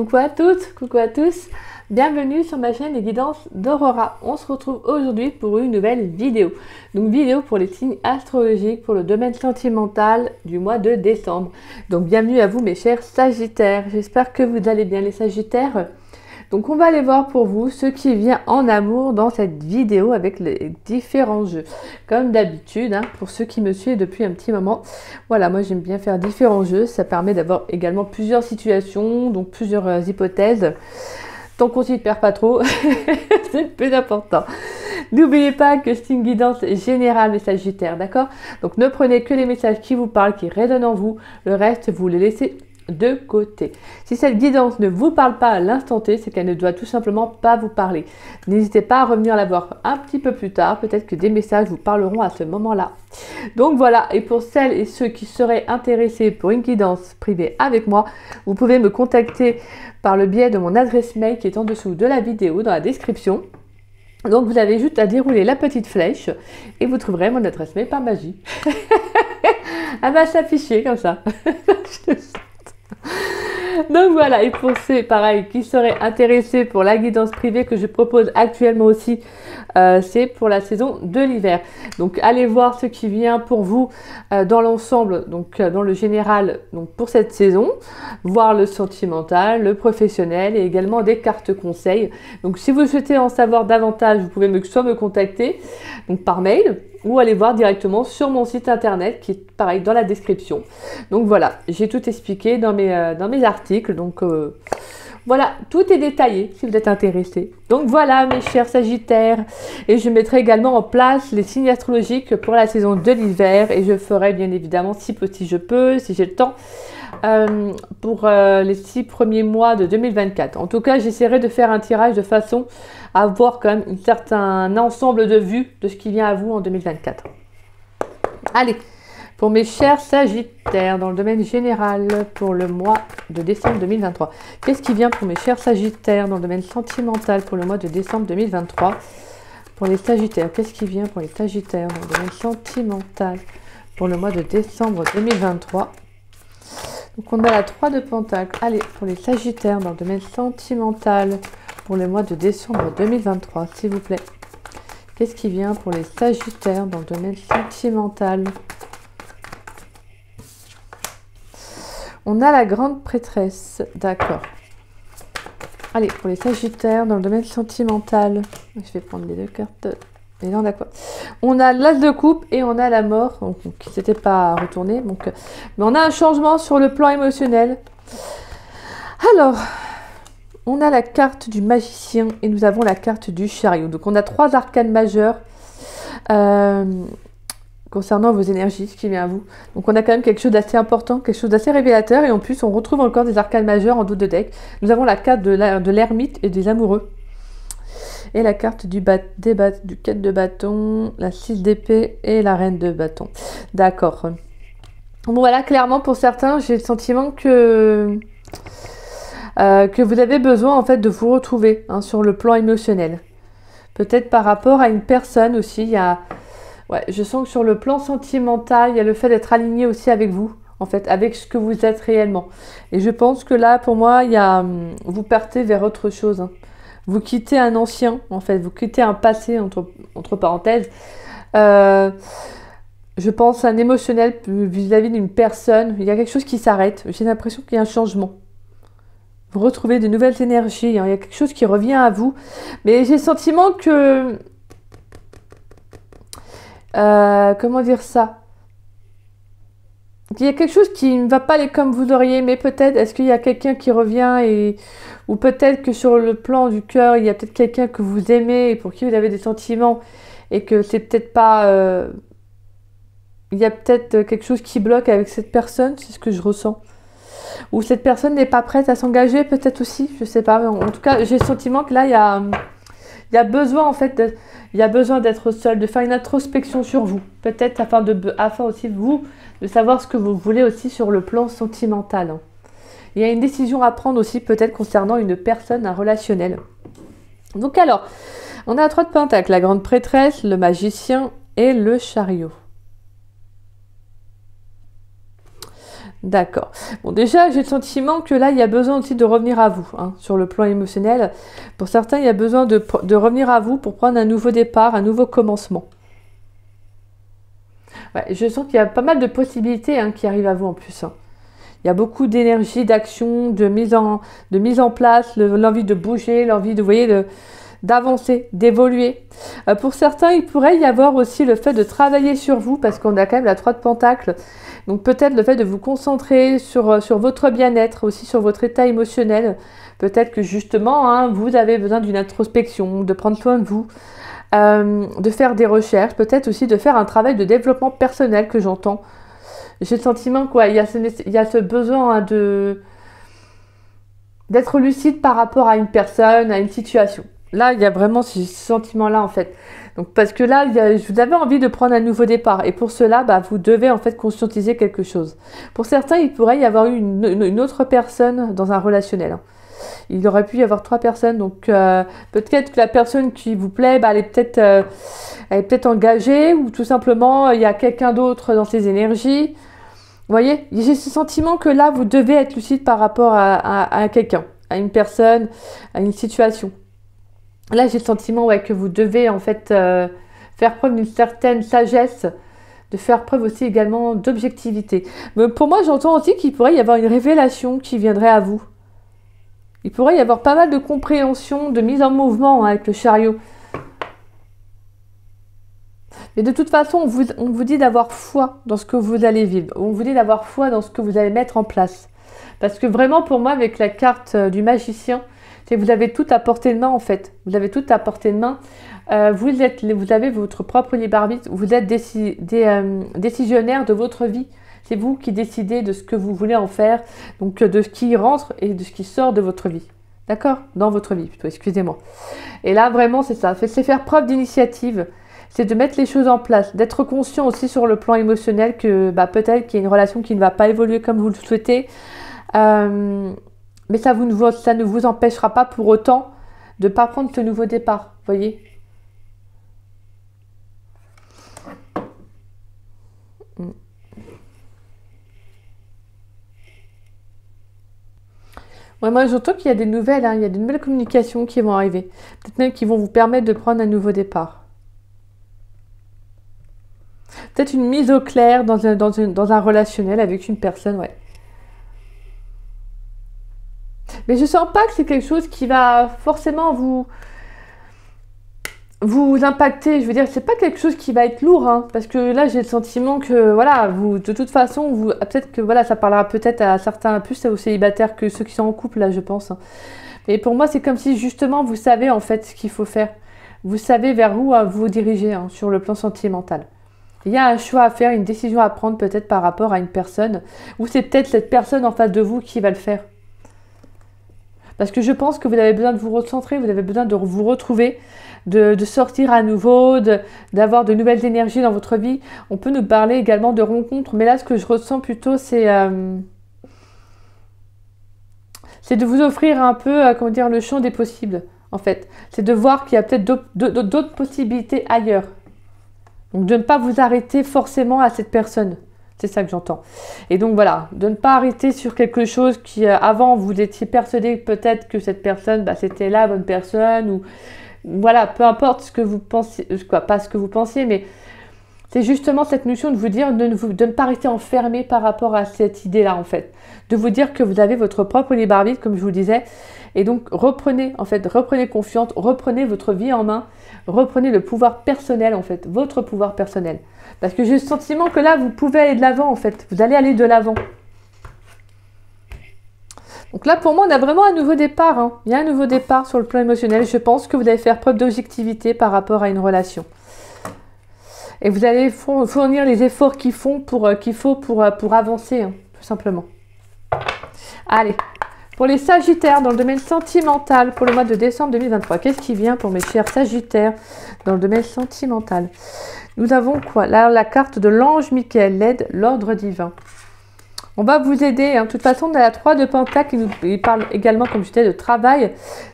Coucou à toutes, coucou à tous, bienvenue sur ma chaîne Les Guidances d'Aurora. On se retrouve aujourd'hui pour une nouvelle vidéo. Donc vidéo pour les signes astrologiques pour le domaine sentimental du mois de décembre. Donc bienvenue à vous mes chers Sagittaires, j'espère que vous allez bien les Sagittaires. Donc on va aller voir pour vous ce qui vient en amour dans cette vidéo avec les différents jeux. Comme d'habitude, pour ceux qui me suivent depuis un petit moment, voilà, moi j'aime bien faire différents jeux. Ça permet d'avoir également plusieurs situations, donc plusieurs hypothèses. Tant qu'on s'y perd pas trop, c'est le plus important. N'oubliez pas que c'est une guidance générale des Sagittaires, d'accord? Donc ne prenez que les messages qui vous parlent, qui résonnent en vous. Le reste, vous les laissez de côté. Si cette guidance ne vous parle pas à l'instant T, c'est qu'elle ne doit tout simplement pas vous parler. N'hésitez pas à revenir la voir un petit peu plus tard, peut-être que des messages vous parleront à ce moment-là. Donc voilà, et pour celles et ceux qui seraient intéressés pour une guidance privée avec moi, vous pouvez me contacter par le biais de mon adresse mail qui est en dessous de la vidéo, dans la description. Donc vous avez juste à dérouler la petite flèche et vous trouverez mon adresse mail par magie. Elle va s'afficher comme ça. Donc voilà, et pour ceux, pareil, qui seraient intéressés pour la guidance privée que je propose actuellement aussi, c'est pour la saison de l'hiver. Donc allez voir ce qui vient pour vous dans l'ensemble, donc dans le général, donc pour cette saison, voir le sentimental, le professionnel et également des cartes conseils. Donc si vous souhaitez en savoir davantage, vous pouvez soit me contacter donc par mail, ou aller voir directement sur mon site internet qui est pareil dans la description. Donc voilà, j'ai tout expliqué dans mes articles. Donc voilà, tout est détaillé si vous êtes intéressé. Donc voilà mes chers Sagittaires, et je mettrai également en place les signes astrologiques pour la saison de l'hiver, et je ferai bien évidemment si petit je peux, si j'ai le temps, pour les 6 premiers mois de 2024. En tout cas, j'essaierai de faire un tirage de façon à avoir quand même un certain ensemble de vues de ce qui vient à vous en 2024. Allez, pour mes chers Sagittaires, dans le domaine général pour le mois de décembre 2023. Qu'est-ce qui vient pour mes chers Sagittaires dans le domaine sentimental pour le mois de décembre 2023? Pour les Sagittaires, qu'est-ce qui vient pour les Sagittaires dans le domaine sentimental pour le mois de décembre 2023? Donc on a la 3 de Pentacles. Allez, pour les Sagittaires dans le domaine sentimental pour le mois de décembre 2023, s'il vous plaît. Qu'est-ce qui vient pour les Sagittaires dans le domaine sentimental? On a la grande prêtresse, d'accord. Allez, pour les Sagittaires dans le domaine sentimental, je vais prendre les deux cartes. Et là, d'accord. On a l'as de coupe et on a la mort, donc, qui ne s'était pas retourné. Donc, mais on a un changement sur le plan émotionnel. Alors, on a la carte du magicien et nous avons la carte du chariot. Donc, on a 3 arcanes majeures concernant vos énergies, ce qui vient à vous. Donc, on a quand même quelque chose d'assez important, quelque chose d'assez révélateur. Et en plus, on retrouve encore des arcanes majeures en dos de deck. Nous avons la carte de l'ermite et des amoureux. Et la carte du 4 de bâton, la 6 d'épée et la reine de bâton. D'accord. Bon voilà, clairement pour certains, j'ai le sentiment que vous avez besoin en fait de vous retrouver sur le plan émotionnel. Peut-être par rapport à une personne aussi. Je sens que sur le plan sentimental, il y a le fait d'être aligné aussi avec vous. En fait, avec ce que vous êtes réellement. Et je pense que là, pour moi, vous partez vers autre chose. Vous quittez un ancien, en fait, vous quittez un passé, entre parenthèses. Je pense un émotionnel vis-à-vis d'une personne. Il y a quelque chose qui s'arrête. J'ai l'impression qu'il y a un changement. Vous retrouvez de nouvelles énergies. Il y a quelque chose qui revient à vous. Mais j'ai le sentiment que... comment dire ça? Il y a quelque chose qui ne va pas aller comme vous auriez, mais peut-être, est-ce qu'il y a quelqu'un qui revient ou peut-être que sur le plan du cœur, il y a peut-être quelqu'un que vous aimez et pour qui vous avez des sentiments et que c'est peut-être pas... il y a peut-être quelque chose qui bloque avec cette personne, c'est ce que je ressens. Ou cette personne n'est pas prête à s'engager, peut-être aussi, je sais pas. Mais en tout cas, j'ai le sentiment que là, il y a besoin en fait d'être seul, de faire une introspection sur vous. Peut-être afin aussi vous de savoir ce que vous voulez aussi sur le plan sentimental. Il y a une décision à prendre aussi peut-être concernant une personne, un relationnel. Donc alors, on a la 3 de Pentacles, la grande prêtresse, le magicien et le chariot. D'accord. Bon, déjà, j'ai le sentiment que là, il y a besoin aussi de revenir à vous, hein, sur le plan émotionnel. Pour certains, il y a besoin de revenir à vous pour prendre un nouveau départ, un nouveau commencement. Ouais, je sens qu'il y a pas mal de possibilités, hein, qui arrivent à vous en plus, hein. Il y a beaucoup d'énergie, d'action, de mise en place, l'envie de bouger, l'envie de, vous voyez, d'avancer, d'évoluer. Pour certains, il pourrait y avoir aussi le fait de travailler sur vous, parce qu'on a quand même la 3 de Pentacles. Donc peut-être le fait de vous concentrer sur votre bien-être, aussi sur votre état émotionnel. Peut-être que justement, hein, vous avez besoin d'une introspection, de prendre soin de vous, de faire des recherches, peut-être aussi de faire un travail de développement personnel que j'entends. J'ai le sentiment qu'il y a ce besoin, hein, d'être lucide par rapport à une personne, à une situation. Là, il y a vraiment ce sentiment-là, en fait. Donc, parce que là, vous avez envie de prendre un nouveau départ. Et pour cela, bah, vous devez, en fait, conscientiser quelque chose. Pour certains, il pourrait y avoir une autre personne dans un relationnel, hein. Il aurait pu y avoir 3 personnes. Donc, peut-être que la personne qui vous plaît, bah, elle est peut-être engagée. Ou tout simplement, il y a quelqu'un d'autre dans ses énergies. Vous voyez, j'ai ce sentiment que là, vous devez être lucide par rapport à quelqu'un, à une personne, à une situation. Là, j'ai le sentiment, ouais, que vous devez en fait faire preuve d'une certaine sagesse, de faire preuve aussi également d'objectivité. Mais pour moi, j'entends aussi qu'il pourrait y avoir une révélation qui viendrait à vous. Il pourrait y avoir pas mal de compréhension, de mise en mouvement, hein, avec le chariot. Mais de toute façon, on vous dit d'avoir foi dans ce que vous allez vivre. On vous dit d'avoir foi dans ce que vous allez mettre en place. Parce que vraiment, pour moi, avec la carte du magicien, c'est que vous avez tout à portée de main, en fait. Vous avez tout à portée de main. Vous avez votre propre libre arbitre. Vous êtes décisionnaire de votre vie. C'est vous qui décidez de ce que vous voulez en faire. Donc, de ce qui rentre et de ce qui sort de votre vie. D'accord? Dans votre vie, plutôt, excusez-moi. Et là, vraiment, c'est ça. C'est faire preuve d'initiative. C'est de mettre les choses en place, d'être conscient aussi sur le plan émotionnel que bah, peut-être qu'il y a une relation qui ne va pas évoluer comme vous le souhaitez. Mais ça ne vous empêchera pas pour autant de ne pas prendre ce nouveau départ, vous voyez. Ouais, moi, j'entends qu'il y a des nouvelles, hein, il y a de nouvelles communications qui vont arriver. Peut-être même qui vont vous permettre de prendre un nouveau départ. Peut-être une mise au clair dans un relationnel avec une personne, ouais. Mais je sens pas que c'est quelque chose qui va forcément vous impacter. Je veux dire, c'est pas quelque chose qui va être lourd, hein, parce que là, j'ai le sentiment que, voilà, vous, de toute façon, peut-être que, voilà, ça parlera peut-être à certains, plus aux célibataires que ceux qui sont en couple, là, je pense, hein. Mais pour moi, c'est comme si, justement, vous savez, en fait, ce qu'il faut faire. Vous savez vers où vous diriger, hein, sur le plan sentimental. Il y a un choix à faire, une décision à prendre peut-être par rapport à une personne, ou c'est peut-être cette personne en face de vous qui va le faire. Parce que je pense que vous avez besoin de vous recentrer, vous avez besoin de vous retrouver, de sortir à nouveau, d'avoir de nouvelles énergies dans votre vie. On peut nous parler également de rencontres, mais là ce que je ressens plutôt c'est de vous offrir un peu, comment dire, le champ des possibles en fait. C'est de voir qu'il y a peut-être d'autres possibilités ailleurs. Donc de ne pas vous arrêter forcément à cette personne. C'est ça que j'entends. Et donc voilà, de ne pas arrêter sur quelque chose qui, avant, vous étiez persuadé peut-être que cette personne, bah, c'était la bonne personne. Ou voilà, peu importe ce que vous pensiez, pas ce que vous pensiez, mais c'est justement cette notion de vous dire de ne pas rester enfermé par rapport à cette idée-là, en fait. De vous dire que vous avez votre propre libre arbitre, comme je vous le disais. Et donc, reprenez confiance, reprenez votre vie en main, reprenez le pouvoir personnel, en fait, votre pouvoir personnel. Parce que j'ai le sentiment que là, vous pouvez aller de l'avant, en fait. Vous allez aller de l'avant. Donc là, pour moi, on a vraiment un nouveau départ, hein. Il y a un nouveau départ sur le plan émotionnel. Je pense que vous allez faire preuve d'objectivité par rapport à une relation. Et vous allez fournir les efforts qu'il faut pour avancer, hein, tout simplement. Allez, pour les Sagittaires, dans le domaine sentimental, pour le mois de décembre 2023, qu'est-ce qui vient pour mes chers Sagittaires dans le domaine sentimental? Nous avons quoi? Là, la carte de l'ange Michael, l'aide, l'ordre divin. On va vous aider, hein. De toute façon, on a la 3 de Pentacle, il parle également, comme je disais, de travail,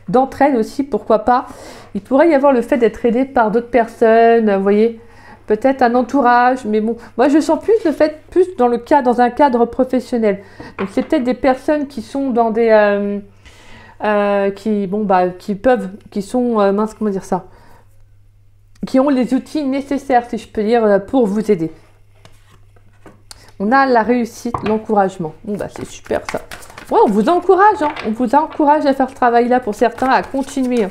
d'entraide aussi, pourquoi pas. Il pourrait y avoir le fait d'être aidé par d'autres personnes, vous voyez, peut-être un entourage, mais bon, moi je sens plus le fait, plus dans un cadre professionnel. Donc c'est peut-être des personnes qui sont dans des, qui sont, mince, comment dire ça, qui ont les outils nécessaires, si je peux dire, pour vous aider. On a la réussite, l'encouragement. Bon, bah c'est super ça. Ouais, on vous encourage, hein. On vous encourage à faire ce travail-là pour certains, à continuer.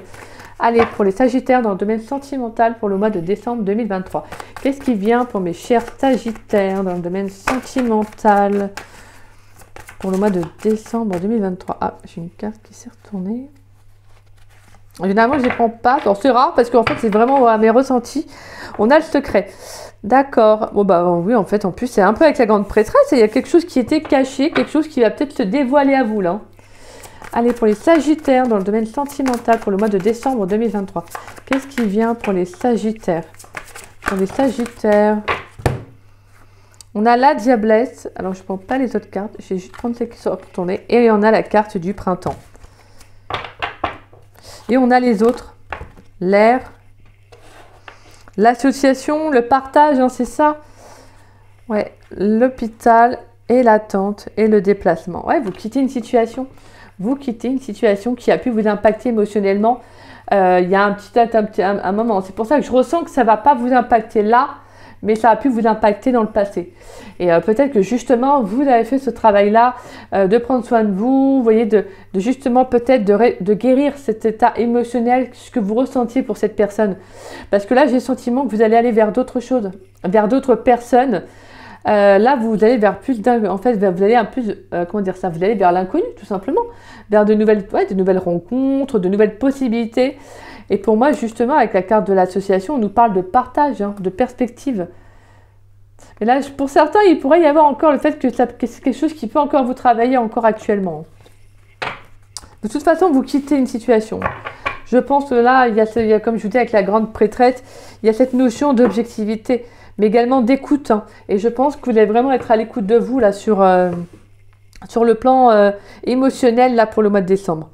Allez, pour les Sagittaires dans le domaine sentimental pour le mois de décembre 2023. Qu'est-ce qui vient pour mes chers Sagittaires dans le domaine sentimental pour le mois de décembre 2023? Ah, j'ai une carte qui s'est retournée. Généralement, je ne les prends pas. C'est rare parce qu'en fait, c'est vraiment à mes ressentis. On a le secret. D'accord. Bon, bah oui, en fait, en plus, c'est un peu avec la grande prêtresse. Il y a quelque chose qui était caché, quelque chose qui va peut-être se dévoiler à vous, là. Allez, pour les Sagittaires dans le domaine sentimental pour le mois de décembre 2023. Qu'est-ce qui vient pour les Sagittaires? Pour les Sagittaires, on a la Diablesse. Alors, je ne prends pas les autres cartes. J'ai juste 30 qui sont retournées. Et on a la carte du printemps. Et on a les autres. L'air. L'association, le partage, hein, c'est ça? Ouais, l'hôpital et l'attente et le déplacement. Ouais, vous quittez une situation. Vous quittez une situation qui a pu vous impacter émotionnellement il y a un moment. C'est pour ça que je ressens que ça ne va pas vous impacter là, mais ça a pu vous impacter dans le passé. Et peut-être que justement, vous avez fait ce travail-là de prendre soin de vous, voyez, de justement peut-être de guérir cet état émotionnel, ce que vous ressentiez pour cette personne. Parce que là, j'ai le sentiment que vous allez aller vers d'autres choses, vers d'autres personnes. Là, vous allez vers plus en fait, vous allez un plus, comment dire ça, vous allez vers l'inconnu, tout simplement, vers de nouvelles rencontres, de nouvelles possibilités. Et pour moi, justement, avec la carte de l'association, on nous parle de partage, hein, de perspective. Et là, pour certains, il pourrait y avoir encore le fait que c'est quelque chose qui peut encore vous travailler encore actuellement. De toute façon, vous quittez une situation. Je pense que là, il y a, comme je vous dis, avec la grande prêtresse, il y a cette notion d'objectivité, mais également d'écoute. Hein. Et je pense que vous allez vraiment être à l'écoute de vous là sur le plan émotionnel là pour le mois de décembre.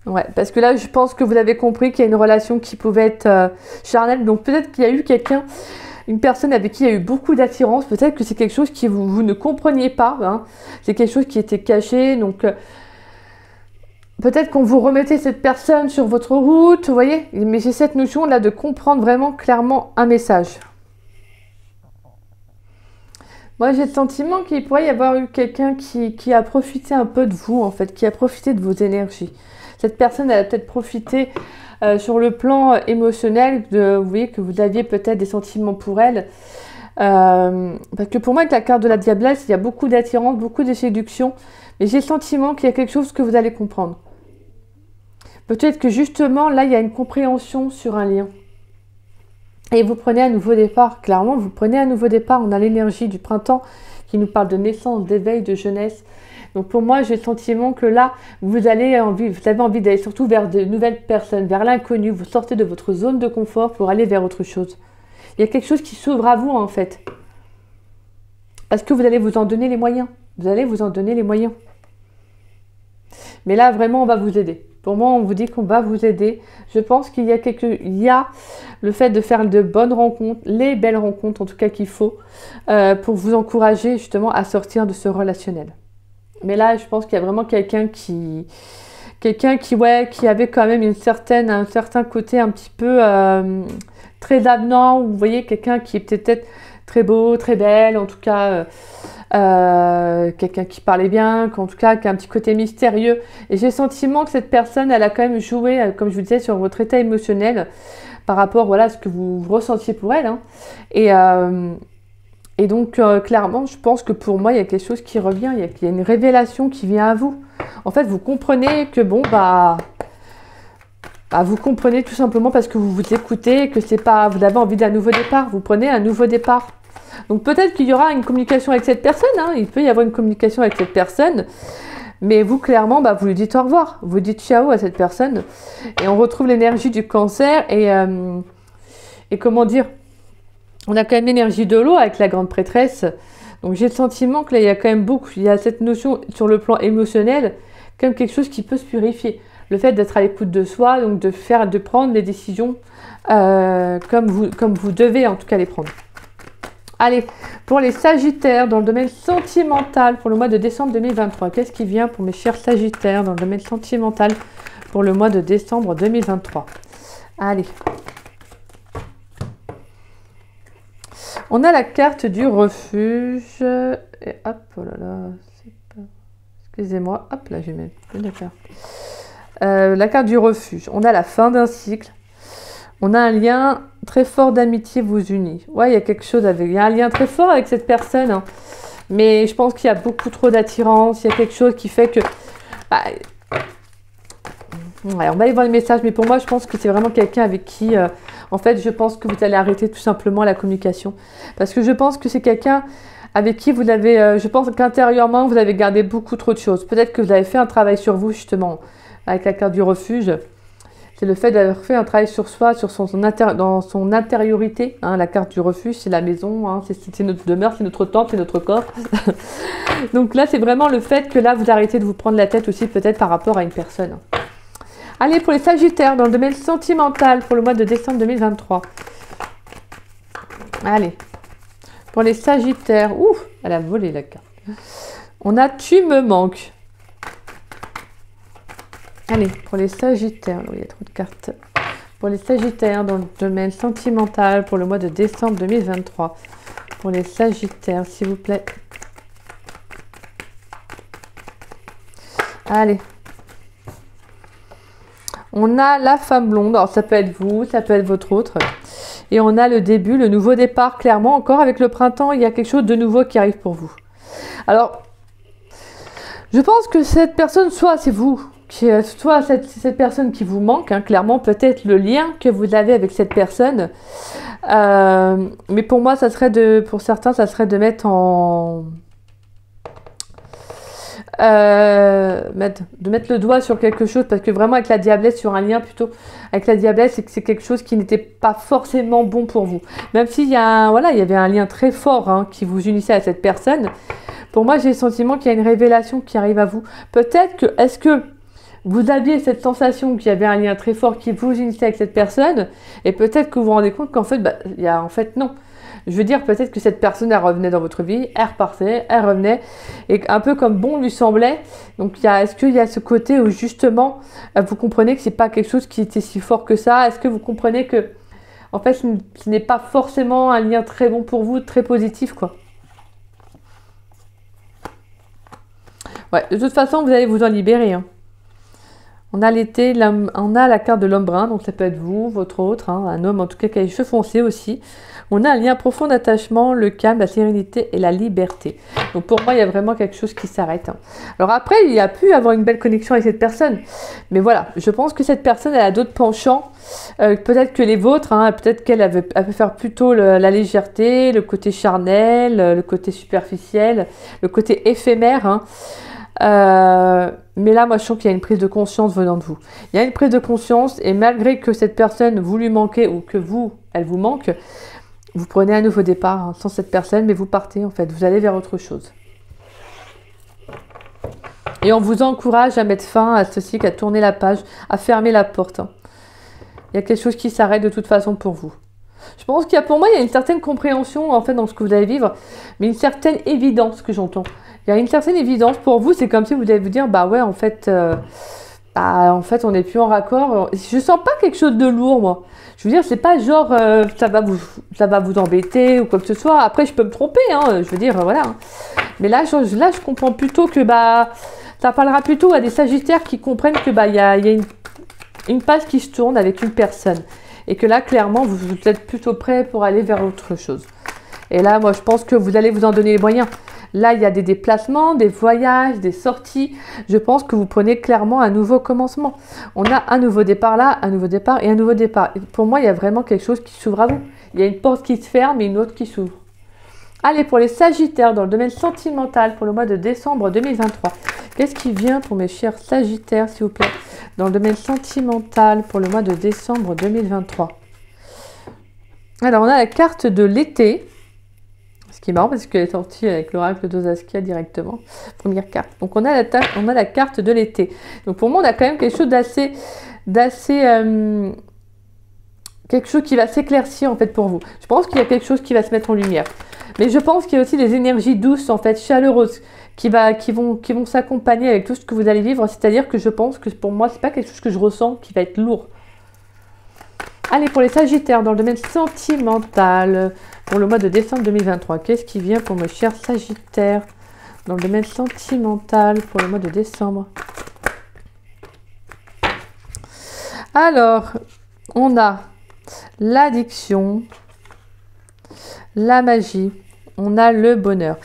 Ouais, parce que là, je pense que vous avez compris qu'il y a une relation qui pouvait être charnelle. Donc peut-être qu'il y a eu une personne avec qui il y a eu beaucoup d'attirance. Peut-être que c'est quelque chose que vous ne compreniez pas. Hein. C'est quelque chose qui était caché. Donc peut-être qu'on vous remettait cette personne sur votre route, vous voyez. Mais j'ai cette notion là de comprendre vraiment clairement un message. Moi, j'ai le sentiment qu'il pourrait y avoir eu quelqu'un qui a profité un peu de vous, en fait, qui a profité de vos énergies. Cette personne, elle a peut-être profité sur le plan émotionnel, vous voyez que vous aviez peut-être des sentiments pour elle. Parce que pour moi, avec la carte de la Diablesse, il y a beaucoup d'attirance, beaucoup de séduction. Mais j'ai le sentiment qu'il y a quelque chose que vous allez comprendre. Peut-être que justement, là, il y a une compréhension sur un lien. Et vous prenez un nouveau départ. Clairement, vous prenez un nouveau départ. On a l'énergie du printemps qui nous parle de naissance, d'éveil, de jeunesse. Donc pour moi, j'ai le sentiment que là, vous avez envie d'aller surtout vers de nouvelles personnes, vers l'inconnu. Vous sortez de votre zone de confort pour aller vers autre chose. Il y a quelque chose qui s'ouvre à vous en fait. Parce que vous allez vous en donner les moyens. Vous allez vous en donner les moyens. Mais là, vraiment, on va vous aider. Pour moi, on vous dit qu'on va vous aider. Je pense qu'il y a le fait de faire de bonnes rencontres, les belles rencontres en tout cas qu'il faut, pour vous encourager justement à sortir de ce relationnel. Mais là, je pense qu'il y a vraiment quelqu'un qui avait quand même un certain côté un petit peu très avenant. Vous voyez, quelqu'un qui est peut-être très beau, très belle, en tout cas quelqu'un qui parlait bien, en tout cas qui a un petit côté mystérieux. Et j'ai le sentiment que cette personne, elle a quand même joué, comme je vous disais, sur votre état émotionnel par rapport à ce que vous ressentiez pour elle. Hein. Et donc, clairement, je pense que pour moi, il y a quelque chose qui revient, il y a une révélation qui vient à vous. En fait, vous comprenez que, vous comprenez tout simplement parce que vous vous écoutez, que c'est pas, vous avez envie d'un nouveau départ, vous prenez un nouveau départ. Donc, peut-être qu'il y aura une communication avec cette personne, hein, il peut y avoir une communication avec cette personne, mais vous, clairement, vous lui dites au revoir, vous dites ciao à cette personne, et on retrouve l'énergie du cancer, et comment dire, on a quand même l'énergie de l'eau avec la grande prêtresse. Donc j'ai le sentiment que là, il y a quand même il y a cette notion sur le plan émotionnel, comme quelque chose qui peut se purifier. le fait d'être à l'écoute de soi, donc de prendre les décisions comme vous devez en tout cas les prendre. Allez, pour les Sagittaires dans le domaine sentimental pour le mois de décembre 2023, qu'est-ce qui vient pour mes chers Sagittaires dans le domaine sentimental pour le mois de décembre 2023? Allez. On a la carte du refuge. Et hop, oh là là, excusez-moi, hop là, je vais mettre la carte. La carte du refuge. On a la fin d'un cycle. On a un lien très fort d'amitié vous unit. Ouais, il y a quelque chose il y a un lien très fort avec cette personne. Hein. Mais je pense qu'il y a beaucoup trop d'attirance. Il y a quelque chose qui fait que... Bah, ouais, on va aller voir les messages. Mais pour moi, je pense que c'est vraiment quelqu'un avec qui... en fait, je pense que vous allez arrêter tout simplement la communication. Parce que je pense que c'est quelqu'un avec qui vous avez... je pense qu'intérieurement, vous avez gardé beaucoup trop de choses. Peut-être que vous avez fait un travail sur vous, justement, avec la carte du refuge. C'est le fait d'avoir fait un travail sur soi, dans son intériorité. Hein, la carte du refuge, c'est la maison, hein, c'est notre demeure, c'est notre temple, c'est notre corps. Donc là, c'est vraiment le fait que là, vous arrêtez de vous prendre la tête aussi, peut-être par rapport à une personne. Allez, pour les Sagittaires, dans le domaine sentimental, pour le mois de décembre 2023. Allez, pour les Sagittaires, ouf, elle a volé la carte. On a « Tu me manques ». Allez, pour les Sagittaires, il y a trop de cartes. Pour les Sagittaires dans le domaine sentimental pour le mois de décembre 2023. Pour les Sagittaires, s'il vous plaît. Allez. On a la femme blonde. Alors, ça peut être vous, ça peut être votre autre. Et on a le début, le nouveau départ. Clairement, encore avec le printemps, il y a quelque chose de nouveau qui arrive pour vous. Alors, je pense que cette personne, soit c'est vous, soit cette personne qui vous manque, hein, clairement peut-être le lien que vous avez avec cette personne, mais pour moi ça serait pour certains ça serait de mettre le doigt sur quelque chose, parce que vraiment avec la diablesse, sur un lien plutôt avec la diablesse, c'est que c'est quelque chose qui n'était pas forcément bon pour vous, même s'il y a il y avait un lien très fort, hein, qui vous unissait à cette personne. Pour moi j'ai le sentiment qu'il y a une révélation qui arrive à vous. Peut-être que, est-ce que vous aviez cette sensation qu'il y avait un lien très fort qui vous unissait avec cette personne, et peut-être que vous vous rendez compte qu'en fait, en fait non. Je veux dire, peut-être que cette personne, elle revenait dans votre vie, elle repartait, elle revenait, et un peu comme bon lui semblait. Donc, est-ce qu'il y a ce côté où justement, vous comprenez que c'est pas quelque chose qui était si fort que ça? Est-ce que vous comprenez que, en fait, ce n'est pas forcément un lien très bon pour vous, très positif, quoi? Ouais, de toute façon, vous allez vous en libérer, hein. On a l'été, on a la carte de l'homme brun, donc ça peut être vous, votre autre, hein, un homme en tout cas qui a les cheveux foncés aussi. On a un lien profond d'attachement, le calme, la sérénité et la liberté. Donc pour moi, il y a vraiment quelque chose qui s'arrête. Hein. Alors après, il y a pu avoir une belle connexion avec cette personne. Mais voilà, je pense que cette personne, elle a d'autres penchants, peut-être que les vôtres, hein, peut-être qu'elle peut faire plutôt la légèreté, le côté charnel, le côté superficiel, le côté éphémère, hein. Mais là, moi, je sens qu'il y a une prise de conscience venant de vous. Il y a une prise de conscience, et malgré que cette personne vous lui manquez, ou que elle vous manque, vous prenez un nouveau départ, hein, sans cette personne, mais vous partez, en fait. Vous allez vers autre chose. Et on vous encourage à mettre fin à ceci, à tourner la page, à fermer la porte. Hein. Il y a quelque chose qui s'arrête de toute façon pour vous. Je pense pour moi, il y a une certaine compréhension, en fait, dans ce que vous allez vivre, mais une certaine évidence que j'entends. Il y a une certaine évidence pour vous, c'est comme si vous allez vous dire, bah ouais, en fait, on n'est plus en raccord. Je sens pas quelque chose de lourd, moi. Je veux dire, c'est pas genre, ça va vous embêter ou quoi que ce soit. Après, je peux me tromper, hein, je veux dire, voilà. Mais là, je comprends plutôt que, ça parlera plutôt à des Sagittaires qui comprennent que, il y a une page qui se tourne avec une personne. Et que là, clairement, vous êtes plutôt prêt pour aller vers autre chose. Et là, moi, je pense que vous allez vous en donner les moyens. Là, il y a des déplacements, des voyages, des sorties. Je pense que vous prenez clairement un nouveau commencement. On a un nouveau départ là, un nouveau départ et un nouveau départ. Et pour moi, il y a vraiment quelque chose qui s'ouvre à vous. Il y a une porte qui se ferme et une autre qui s'ouvre. Allez, pour les Sagittaires, dans le domaine sentimental, pour le mois de décembre 2023. Qu'est-ce qui vient pour mes chers Sagittaires, s'il vous plaît, dans le domaine sentimental, pour le mois de décembre 2023? Alors, on a la carte de l'été. Ce qui est marrant parce qu'elle est sortie avec l'oracle d'Osaskia directement. Première carte. Donc on a la carte de l'été. Donc pour moi, on a quand même quelque chose quelque chose qui va s'éclaircir en fait pour vous. Je pense qu'il y a quelque chose qui va se mettre en lumière. Mais je pense qu'il y a aussi des énergies douces en fait, chaleureuses, qui vont s'accompagner avec tout ce que vous allez vivre. C'est-à-dire que je pense que pour moi, c'est pas quelque chose que je ressens qui va être lourd. Allez, pour les Sagittaires, dans le domaine sentimental, pour le mois de décembre 2023, qu'est-ce qui vient pour mes chers Sagittaires dans le domaine sentimental pour le mois de décembre? Alors, on a l'addiction, la magie, on a le bonheur.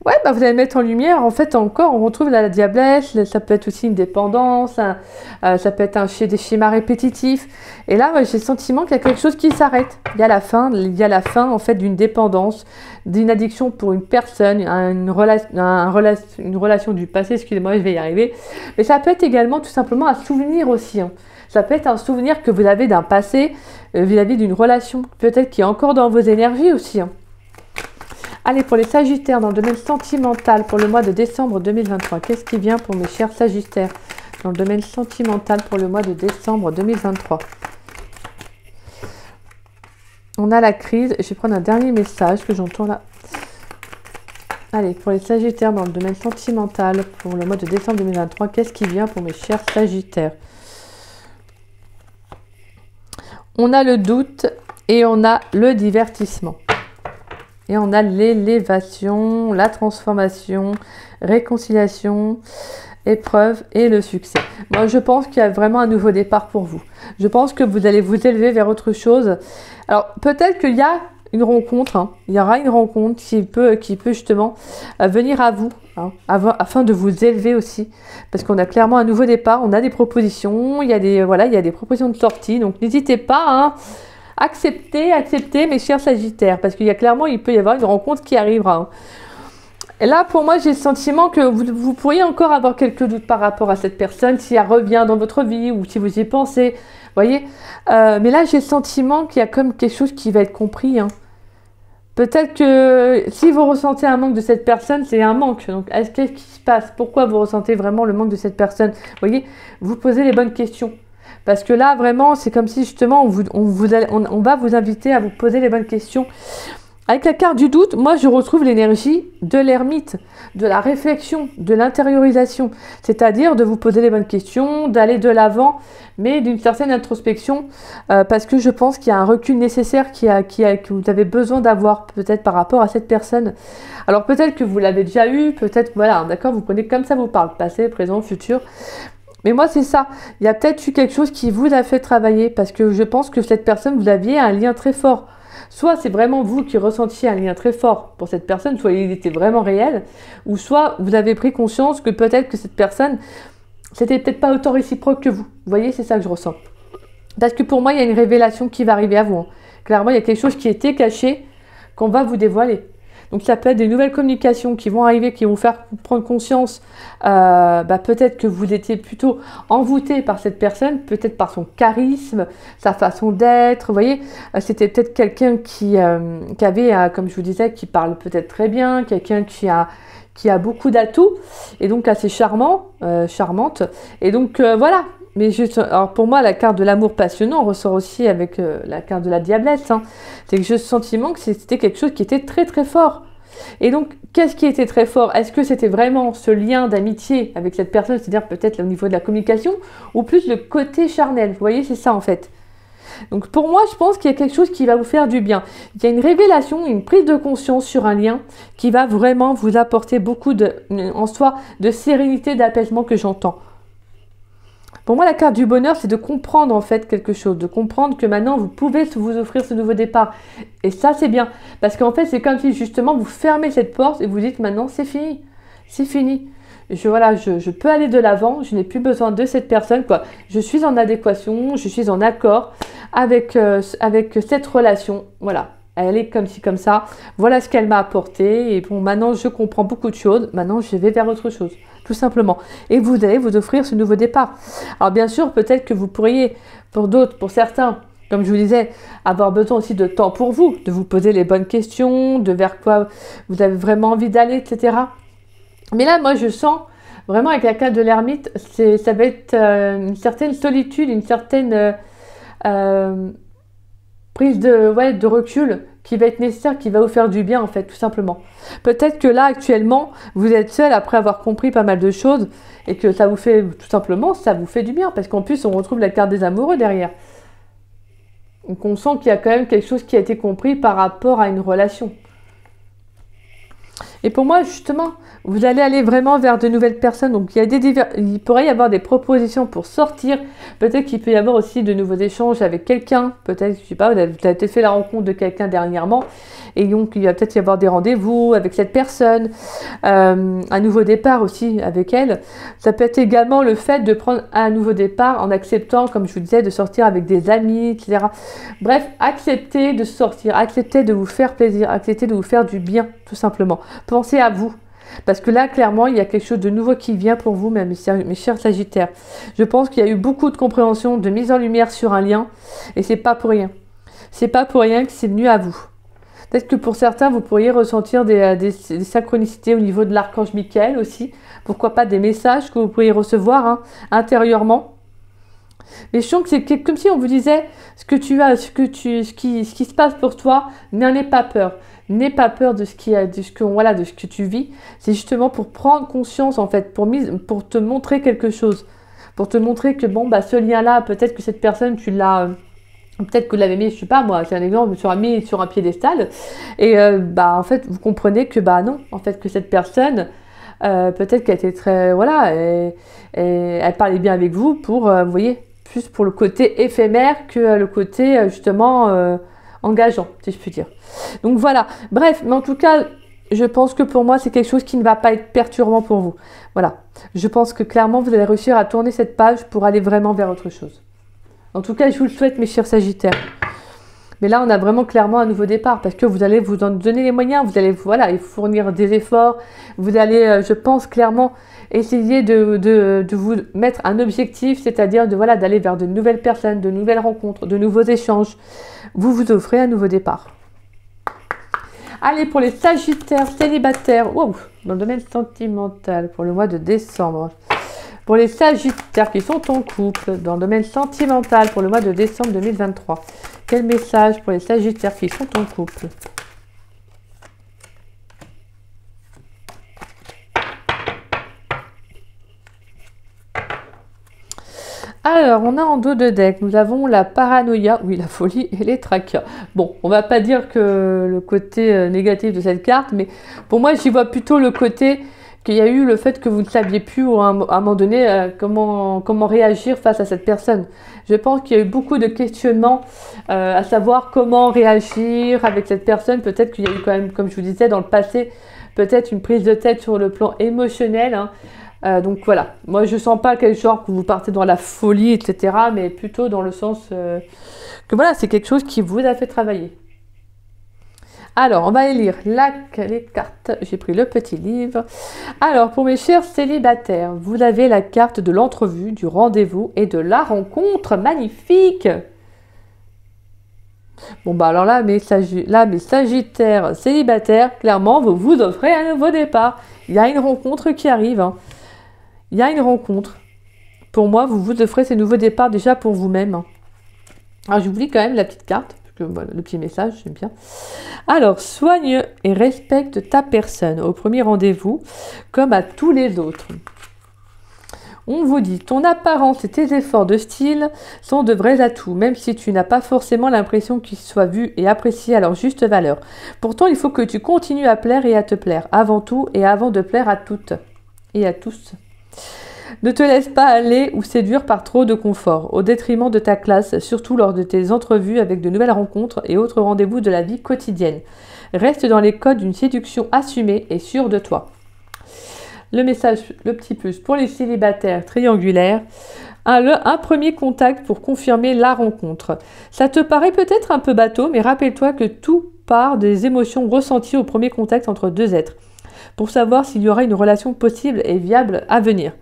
Ouais, bah vous allez mettre en lumière, en fait, encore, on retrouve la diablesse, ça peut être aussi une dépendance, ça peut être des schémas répétitifs. Et là, j'ai le sentiment qu'il y a quelque chose qui s'arrête. Il y a la fin, en fait, d'une dépendance, d'une addiction pour une personne, une relation du passé, excusez-moi, je vais y arriver. Mais ça peut être également tout simplement un souvenir aussi, hein. Ça peut être un souvenir que vous avez d'un passé vis-à-vis d'une relation, peut-être qui est encore dans vos énergies aussi, hein. Allez, pour les Sagittaires, dans le domaine sentimental, pour le mois de décembre 2023, qu'est-ce qui vient pour mes chers Sagittaires dans le domaine sentimental pour le mois de décembre 2023? On a la crise. Je vais prendre un dernier message que j'entends là. Allez, pour les Sagittaires, dans le domaine sentimental, pour le mois de décembre 2023, qu'est-ce qui vient pour mes chers Sagittaires? On a le doute et on a le divertissement. Et on a l'élévation, la transformation, réconciliation, épreuve et le succès. Moi, je pense qu'il y a vraiment un nouveau départ pour vous. Je pense que vous allez vous élever vers autre chose. Alors, peut-être qu'il y a une rencontre, hein. Il y aura une rencontre qui peut justement venir à vous, hein, afin de vous élever aussi. Parce qu'on a clairement un nouveau départ, on a des propositions, il y a des propositions de sortie. Donc, n'hésitez pas, hein. Acceptez, mes chers Sagittaires, parce qu'il il peut y avoir une rencontre qui arrivera, hein. Et là, pour moi, j'ai le sentiment que vous pourriez encore avoir quelques doutes par rapport à cette personne, si elle revient dans votre vie ou si vous y pensez, vous voyez. Mais là, j'ai le sentiment qu'il y a comme quelque chose qui va être compris, hein. Peut-être que si vous ressentez un manque de cette personne, c'est un manque. Donc, qu'est-ce qui se passe? Pourquoi vous ressentez vraiment le manque de cette personne? Vous voyez, vous posez les bonnes questions. Parce que là, vraiment, c'est comme si justement, on va vous inviter à vous poser les bonnes questions. Avec la carte du doute, moi, je retrouve l'énergie de l'ermite, de la réflexion, de l'intériorisation. C'est-à-dire de vous poser les bonnes questions, d'aller de l'avant, mais d'une certaine introspection, parce que je pense qu'il y a un recul nécessaire que vous avez besoin d'avoir, peut-être par rapport à cette personne. Alors, peut-être que vous l'avez déjà eu, peut-être, voilà, d'accord, vous prenez comme ça vous parle, passé, présent, futur. Mais moi, c'est ça. Il y a peut-être eu quelque chose qui vous a fait travailler, parce que je pense que cette personne, vous aviez un lien très fort. Soit c'est vraiment vous qui ressentiez un lien très fort pour cette personne, soit il était vraiment réel, ou soit vous avez pris conscience que peut-être que cette personne, c'était peut-être pas autant réciproque que vous. Vous voyez, c'est ça que je ressens. Parce que pour moi, il y a une révélation qui va arriver à vous, hein. Clairement, il y a quelque chose qui était caché, qu'on va vous dévoiler. Donc ça peut être des nouvelles communications qui vont arriver, qui vont faire prendre conscience, peut-être que vous étiez plutôt envoûté par cette personne, peut-être par son charisme, sa façon d'être, vous voyez, c'était peut-être quelqu'un qui avait, comme je vous disais, qui parle peut-être très bien, quelqu'un qui a beaucoup d'atouts, et donc assez charmante, et donc voilà. Mais alors pour moi, la carte de l'amour passionnant ressort aussi avec la carte de la diablesse, hein. C'est que j'ai le sentiment que c'était quelque chose qui était très très fort. Et donc, qu'est-ce qui était très fort? Est-ce que c'était vraiment ce lien d'amitié avec cette personne, c'est-à-dire peut-être au niveau de la communication, ou plus le côté charnel? Vous voyez, c'est ça en fait. Donc pour moi, je pense qu'il y a quelque chose qui va vous faire du bien. Il y a une révélation, une prise de conscience sur un lien qui va vraiment vous apporter beaucoup de sérénité, d'apaisement que j'entends. Pour moi, la carte du bonheur, c'est de comprendre en fait quelque chose, de comprendre que maintenant, vous pouvez vous offrir ce nouveau départ. Et ça, c'est bien. Parce qu'en fait, c'est comme si justement, vous fermez cette porte et vous dites maintenant, c'est fini. C'est fini. Je peux aller de l'avant, je n'ai plus besoin de cette personne, quoi. Je suis en adéquation, je suis en accord avec cette relation. Voilà. Elle est comme ci, comme ça. Voilà ce qu'elle m'a apporté. Et bon, maintenant, je comprends beaucoup de choses. Maintenant, je vais vers autre chose. Tout simplement. Et vous allez vous offrir ce nouveau départ. Alors, bien sûr, peut-être que vous pourriez, pour d'autres, pour certains, comme je vous disais, avoir besoin aussi de temps pour vous, de vous poser les bonnes questions, de vers quoi vous avez vraiment envie d'aller, etc. Mais là, moi, je sens vraiment avec la carte de l'ermite, ça va être une certaine solitude, une certaine prise de recul qui va être nécessaire, qui va vous faire du bien en fait, tout simplement. Peut-être que là, actuellement, vous êtes seul après avoir compris pas mal de choses et que ça vous fait, tout simplement, ça vous fait du bien parce qu'en plus, on retrouve la carte des amoureux derrière. Donc on sent qu'il y a quand même quelque chose qui a été compris par rapport à une relation. Et pour moi, justement, vous allez aller vraiment vers de nouvelles personnes. Donc, il pourrait y avoir des propositions pour sortir. Peut-être qu'il peut y avoir aussi de nouveaux échanges avec quelqu'un. Peut-être, je sais pas, vous avez peut-être fait la rencontre de quelqu'un dernièrement. Et donc, il va peut-être y avoir des rendez-vous avec cette personne. Un nouveau départ aussi avec elle. Ça peut être également le fait de prendre un nouveau départ en acceptant, comme je vous disais, de sortir avec des amis, etc. Bref, acceptez de sortir. Acceptez de vous faire plaisir. Acceptez de vous faire du bien, tout simplement. Pensez à vous. Parce que là, clairement, il y a quelque chose de nouveau qui vient pour vous, mes chers Sagittaires. Je pense qu'il y a eu beaucoup de compréhension, de mise en lumière sur un lien. Et c'est pas pour rien. C'est pas pour rien que c'est venu à vous. Peut-être que pour certains, vous pourriez ressentir des synchronicités au niveau de l'archange Michael aussi. Pourquoi pas des messages que vous pourriez recevoir intérieurement. Mais je sens que c'est comme si on vous disait ce qui se passe pour toi, n'en aie pas peur. N'aie pas peur de ce que tu vis. C'est justement pour prendre conscience, en fait, pour te montrer quelque chose. Pour te montrer que, bon, bah, ce lien-là, peut-être que cette personne, peut-être que vous l'avez mis, je sais pas, moi, c'est un exemple, tu l'as mis sur un piédestal. Et, en fait, vous comprenez que, non, en fait, que cette personne, peut-être qu'elle était très, et elle parlait bien avec vous pour, vous voyez, plus pour le côté éphémère que le côté, justement, engageant, si je puis dire. Donc voilà, bref, mais en tout cas, je pense que pour moi, c'est quelque chose qui ne va pas être perturbant pour vous. Voilà, je pense que clairement, vous allez réussir à tourner cette page pour aller vraiment vers autre chose. En tout cas, je vous le souhaite, mes chers Sagittaires. Mais là, on a vraiment clairement un nouveau départ parce que vous allez vous en donner les moyens, vous allez fournir des efforts, vous allez, je pense clairement, essayer de vous mettre un objectif, c'est-à-dire d'aller vers de nouvelles personnes, de nouvelles rencontres, de nouveaux échanges. Vous vous offrez un nouveau départ. Allez, pour les Sagittaires célibataires, wow, dans le domaine sentimental, pour le mois de décembre. Pour les Sagittaires qui sont en couple, dans le domaine sentimental, pour le mois de décembre 2023. Quel message pour les Sagittaires qui sont en couple? Alors, on a en dos de deck, nous avons la paranoïa, oui, la folie et les tracas. Bon, on va pas dire que le côté négatif de cette carte, mais pour moi, j'y vois plutôt le côté qu'il y a eu le fait que vous ne saviez plus à un moment donné comment réagir face à cette personne. Je pense qu'il y a eu beaucoup de questionnements à savoir comment réagir avec cette personne. Peut-être qu'il y a eu quand même, comme je vous disais, dans le passé, peut-être une prise de tête sur le plan émotionnel, donc voilà, moi je sens pas quel genre que vous partez dans la folie, etc. Mais plutôt dans le sens que voilà, c'est quelque chose qui vous a fait travailler. Alors, on va lire les cartes. J'ai pris le petit livre. Alors, pour mes chers célibataires, vous avez la carte de l'entrevue, du rendez-vous et de la rencontre. Magnifique! Bon, alors là, mes Sagittaires célibataires, clairement, vous vous offrez un nouveau départ. Il y a une rencontre qui arrive. Il y a une rencontre. Pour moi, vous vous offrez ces nouveaux départs déjà pour vous-même. Alors, je vous lis quand même la petite carte. Voilà, le petit message, j'aime bien. Alors, soigne et respecte ta personne au premier rendez-vous, comme à tous les autres. On vous dit, ton apparence et tes efforts de style sont de vrais atouts, même si tu n'as pas forcément l'impression qu'ils soient vus et appréciés à leur juste valeur. Pourtant, il faut que tu continues à plaire et à te plaire, avant tout et avant de plaire à toutes et à tous. Ne te laisse pas aller ou séduire par trop de confort, au détriment de ta classe, surtout lors de tes entrevues avec de nouvelles rencontres et autres rendez-vous de la vie quotidienne. Reste dans les codes d'une séduction assumée et sûre de toi. Le message, le petit plus pour les célibataires triangulaires. Un premier contact pour confirmer la rencontre. Ça te paraît peut-être un peu bateau, mais rappelle-toi que tout part des émotions ressenties au premier contact entre deux êtres, pour savoir s'il y aura une relation possible et viable à venir.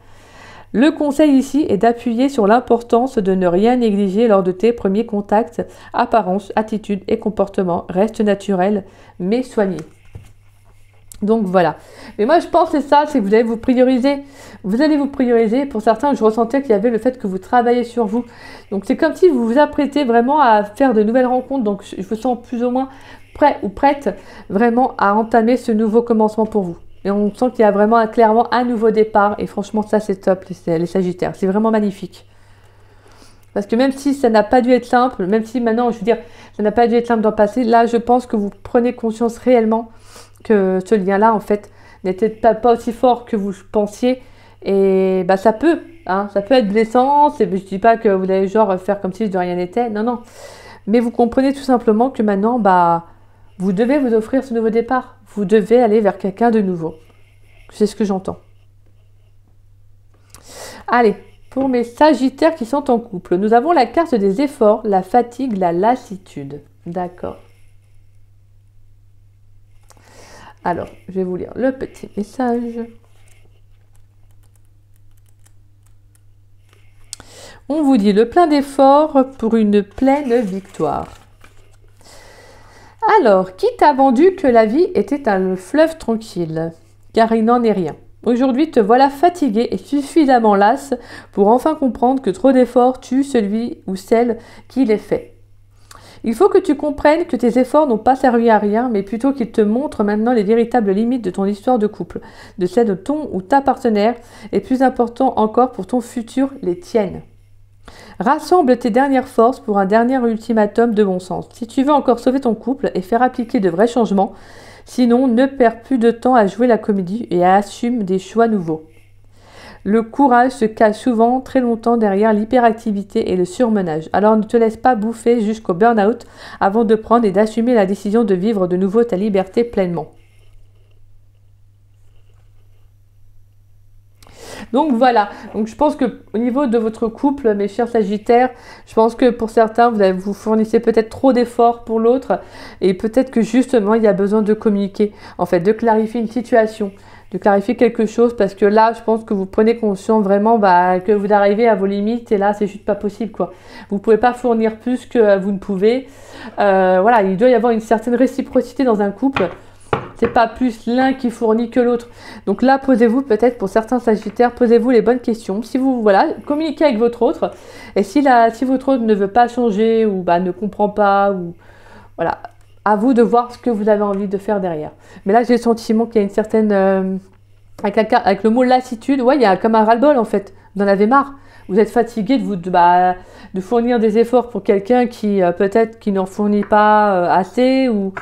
Le conseil ici est d'appuyer sur l'importance de ne rien négliger lors de tes premiers contacts. Apparence, attitude et comportement restent naturels mais soignés. Donc voilà. Mais moi je pense que c'est ça, c'est que vous allez vous prioriser. Vous allez vous prioriser. Pour certains, je ressentais qu'il y avait le fait que vous travaillez sur vous. Donc c'est comme si vous vous apprêtez vraiment à faire de nouvelles rencontres. Donc je vous sens plus ou moins prêt ou prête vraiment à entamer ce nouveau commencement pour vous. Et on sent qu'il y a vraiment clairement un nouveau départ. Et franchement, ça c'est top, les Sagittaires. C'est vraiment magnifique. Parce que même si ça n'a pas dû être simple, même si maintenant, je veux dire, ça n'a pas dû être simple dans le passé, là je pense que vous prenez conscience réellement que ce lien-là, en fait, n'était pas aussi fort que vous pensiez. Et bah, ça peut être blessant. Je ne dis pas que vous allez genre faire comme si de rien n'était. Non, non. Mais vous comprenez tout simplement que maintenant, bah, vous devez vous offrir ce nouveau départ. Vous devez aller vers quelqu'un de nouveau. C'est ce que j'entends. Allez, pour mes Sagittaires qui sont en couple, nous avons la carte des efforts, la fatigue, la lassitude. D'accord. Alors, je vais vous lire le petit message. On vous dit le plein d'efforts pour une pleine victoire. Alors, qui t'a vendu que la vie était un fleuve tranquille? Car il n'en est rien. Aujourd'hui, te voilà fatigué et suffisamment lasse pour enfin comprendre que trop d'efforts tue celui ou celle qui les fait. Il faut que tu comprennes que tes efforts n'ont pas servi à rien, mais plutôt qu'ils te montrent maintenant les véritables limites de ton histoire de couple, de celle de ton ou ta partenaire, et plus important encore pour ton futur, les tiennes. Rassemble tes dernières forces pour un dernier ultimatum de bon sens. Si tu veux encore sauver ton couple et faire appliquer de vrais changements, sinon ne perds plus de temps à jouer la comédie et assume des choix nouveaux. Le courage se cache souvent très longtemps derrière l'hyperactivité et le surmenage. Alors ne te laisse pas bouffer jusqu'au burn-out avant de prendre et d'assumer la décision de vivre de nouveau ta liberté pleinement. Donc voilà, donc je pense qu'au niveau de votre couple, mes chers Sagittaires, je pense que pour certains, vous fournissez peut-être trop d'efforts pour l'autre et peut-être que justement, il y a besoin de communiquer, en fait, de clarifier une situation, de clarifier quelque chose parce que là, je pense que vous prenez conscience vraiment que vous arrivez à vos limites et là, c'est juste pas possible, quoi. Vous pouvez pas fournir plus que vous ne pouvez. Voilà, il doit y avoir une certaine réciprocité dans un couple. C'est pas plus l'un qui fournit que l'autre. Donc là, posez-vous peut-être, pour certains Sagittaires, posez-vous les bonnes questions. Si vous, voilà, communiquez avec votre autre. Et si votre autre ne veut pas changer ou ne comprend pas, ou voilà, à vous de voir ce que vous avez envie de faire derrière. Mais là, j'ai le sentiment qu'il y a une certaine... avec le mot lassitude, ouais, il y a comme un ras-le-bol en fait. Vous en avez marre. Vous êtes fatigué de fournir des efforts pour quelqu'un qui peut-être qui n'en fournit pas assez ou...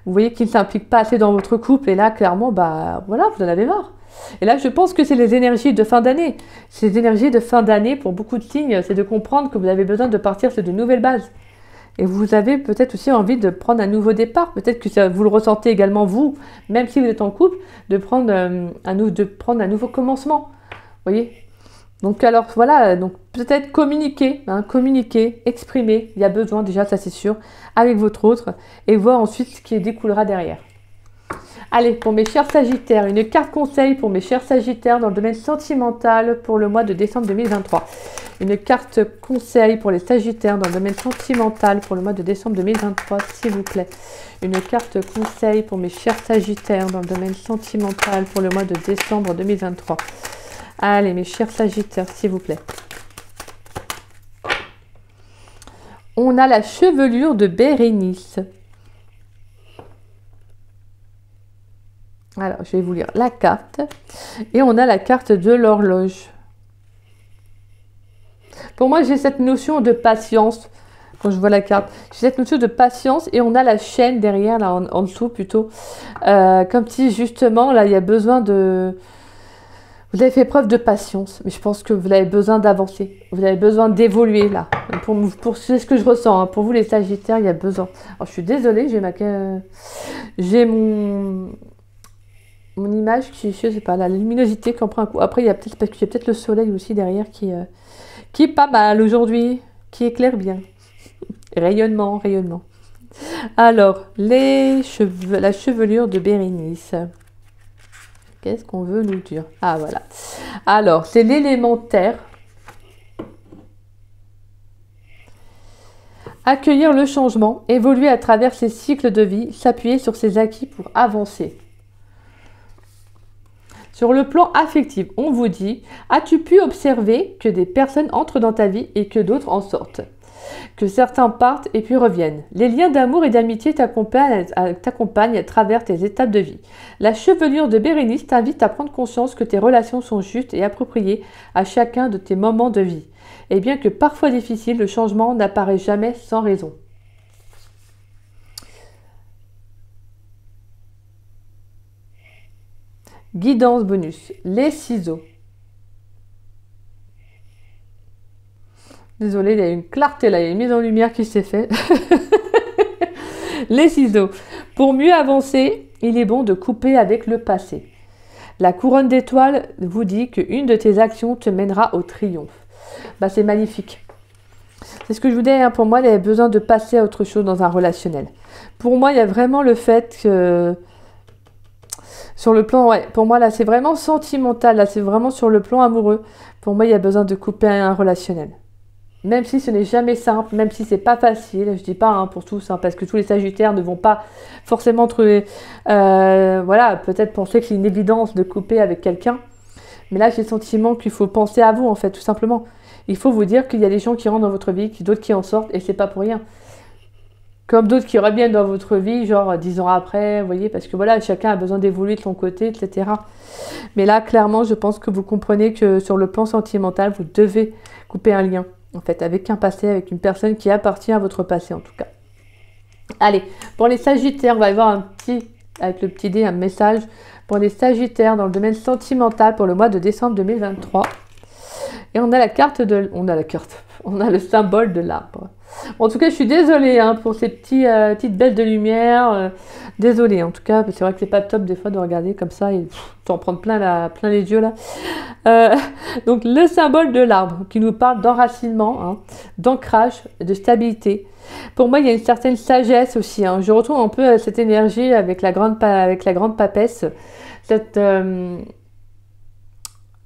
Vous voyez qu'il ne s'implique pas assez dans votre couple et là, clairement, voilà, vous en avez marre. Et là, je pense que c'est les énergies de fin d'année. C'est les énergies de fin d'année pour beaucoup de signes, c'est de comprendre que vous avez besoin de partir sur de nouvelles bases. Et vous avez peut-être aussi envie de prendre un nouveau départ. Peut-être que vous le ressentez également, vous, même si vous êtes en couple, de prendre un nouveau commencement. Vous voyez ? Donc alors voilà, donc peut-être communiquer, exprimer, il y a besoin déjà, ça c'est sûr, avec votre autre, et voir ensuite ce qui découlera derrière. Allez, pour mes chers Sagittaires, une carte conseil pour mes chers Sagittaires dans le domaine sentimental pour le mois de décembre 2023. Une carte conseil pour les Sagittaires dans le domaine sentimental pour le mois de décembre 2023, s'il vous plaît. Une carte conseil pour mes chers Sagittaires dans le domaine sentimental pour le mois de décembre 2023. Allez, mes chers Sagittaires, s'il vous plaît. On a la chevelure de Bérénice. Alors, je vais vous lire la carte. Et on a la carte de l'horloge. Pour moi, j'ai cette notion de patience. Quand je vois la carte, j'ai cette notion de patience. Et on a la chaîne derrière, là, en dessous plutôt. Comme si, justement, là, il y a besoin de... Vous avez fait preuve de patience, mais je pense que vous avez besoin d'avancer. Vous avez besoin d'évoluer là. C'est ce que je ressens. Hein. Pour vous les Sagittaires, il y a besoin. Alors je suis désolée, j'ai mon image qui, je sais pas, la luminosité qui en prend un coup. Après, il y a peut-être le soleil aussi derrière qui est pas mal aujourd'hui, qui éclaire bien. Rayonnement. Alors, la chevelure de Bérénice. Qu'est-ce qu'on veut nous dire? Ah, voilà. Alors, c'est l'élément terre. Accueillir le changement, évoluer à travers ses cycles de vie, s'appuyer sur ses acquis pour avancer. Sur le plan affectif, on vous dit, as-tu pu observer que des personnes entrent dans ta vie et que d'autres en sortent? Que certains partent et puis reviennent. Les liens d'amour et d'amitié t'accompagnent à travers tes étapes de vie. La chevelure de Bérénice t'invite à prendre conscience que tes relations sont justes et appropriées à chacun de tes moments de vie. Et bien que parfois difficile, le changement n'apparaît jamais sans raison. Guidance bonus, les ciseaux. Désolée, il y a une clarté là, il y a une mise en lumière qui s'est faite. Les ciseaux. Pour mieux avancer, il est bon de couper avec le passé. La couronne d'étoiles vous dit qu'une de tes actions te mènera au triomphe. Bah, c'est magnifique. C'est ce que je vous dis, hein, pour moi, il y a besoin de passer à autre chose dans un relationnel. Pour moi, il y a vraiment le fait que... Sur le plan, ouais, pour moi, là, c'est vraiment sentimental. Là, c'est vraiment sur le plan amoureux. Pour moi, il y a besoin de couper un relationnel. Même si ce n'est jamais simple, même si c'est pas facile, je dis pas hein, pour tous, hein, parce que tous les Sagittaires ne vont pas forcément trouver, voilà, peut-être penser que c'est une évidence de couper avec quelqu'un. Mais là, j'ai le sentiment qu'il faut penser à vous, en fait, tout simplement. Il faut vous dire qu'il y a des gens qui rentrent dans votre vie, d'autres qui en sortent, et c'est pas pour rien. Comme d'autres qui reviennent dans votre vie, genre 10 ans après, vous voyez, parce que voilà, chacun a besoin d'évoluer de son côté, etc. Mais là, clairement, je pense que vous comprenez que sur le plan sentimental, vous devez couper un lien, en fait, avec un passé, avec une personne qui appartient à votre passé, en tout cas. Allez, pour les Sagittaires, on va avoir un petit, avec le petit dé, un message pour les Sagittaires dans le domaine sentimental pour le mois de décembre 2023. Et on a la carte de... On a le symbole de l'arbre. En tout cas, je suis désolée hein, pour ces petites belles de lumière. Désolée, en tout cas, c'est vrai que c'est pas top des fois de regarder comme ça et t'en prendre plein les yeux là. Donc, le symbole de l'arbre qui nous parle d'enracinement, hein, d'ancrage, de stabilité. Pour moi, il y a une certaine sagesse aussi. Hein. Je retrouve un peu cette énergie avec la grande papesse.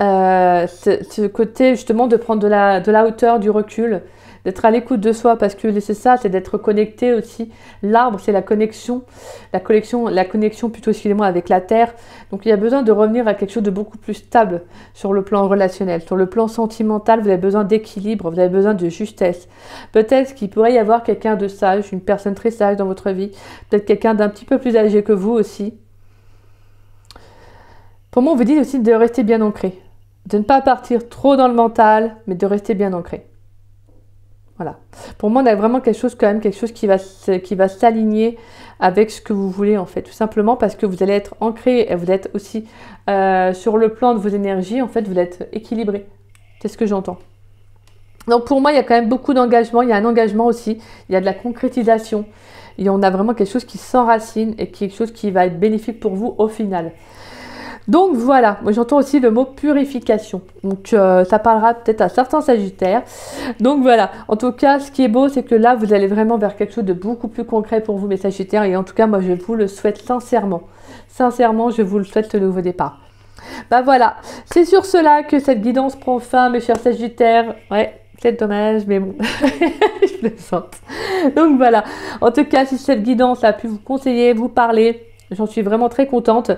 Ce côté justement de prendre de la hauteur, du recul, d'être à l'écoute de soi, parce que c'est ça, c'est d'être connecté aussi. L'arbre, c'est la connexion plutôt, excusez-moi, avec la terre. Donc il y a besoin de revenir à quelque chose de beaucoup plus stable sur le plan relationnel. Sur le plan sentimental, vous avez besoin d'équilibre, vous avez besoin de justesse. Peut-être qu'il pourrait y avoir quelqu'un de sage, une personne très sage dans votre vie, peut-être quelqu'un d'un petit peu plus âgé que vous aussi. Pour moi, on vous dit aussi de rester bien ancré. De ne pas partir trop dans le mental, mais de rester bien ancré. Voilà. Pour moi, on a vraiment quelque chose qui va s'aligner avec ce que vous voulez, en fait. Tout simplement parce que vous allez être ancré et vous êtes aussi sur le plan de vos énergies, en fait, vous êtes équilibré. C'est ce que j'entends. Donc, pour moi, il y a quand même beaucoup d'engagement. Il y a un engagement aussi. Il y a de la concrétisation. Et on a vraiment quelque chose qui s'enracine et quelque chose qui va être bénéfique pour vous au final. Donc voilà, moi j'entends aussi le mot purification. Donc ça parlera peut-être à certains Sagittaires. Donc voilà, en tout cas, ce qui est beau, c'est que là, vous allez vraiment vers quelque chose de beaucoup plus concret pour vous, mes Sagittaires. Et en tout cas, moi, je vous le souhaite sincèrement. Sincèrement, je vous le souhaite, le nouveau départ. Bah voilà, c'est sur cela que cette guidance prend fin, mes chers Sagittaires. Ouais, c'est dommage, mais bon, je plaisante. Donc voilà, en tout cas, si cette guidance a pu vous conseiller, vous parler, j'en suis vraiment très contente.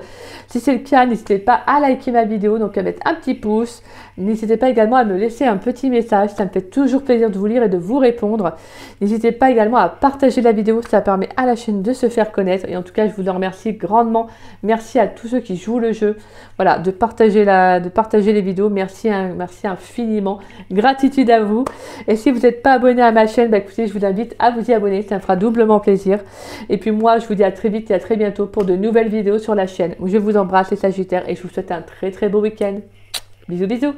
Si c'est le cas, n'hésitez pas à liker ma vidéo, donc à mettre un petit pouce. N'hésitez pas également à me laisser un petit message, ça me fait toujours plaisir de vous lire et de vous répondre. N'hésitez pas également à partager la vidéo, ça permet à la chaîne de se faire connaître. Et en tout cas, je vous en remercie grandement. Merci à tous ceux qui jouent le jeu. Voilà, de partager les vidéos. Merci infiniment. Gratitude à vous. Et si vous n'êtes pas abonné à ma chaîne, bah écoutez, je vous invite à vous y abonner, ça me fera doublement plaisir. Et puis moi, je vous dis à très vite et à très bientôt pour de nouvelles vidéos sur la chaîne. Je vous embrasse les Sagittaires et je vous souhaite un très très beau week-end. Bisous bisous.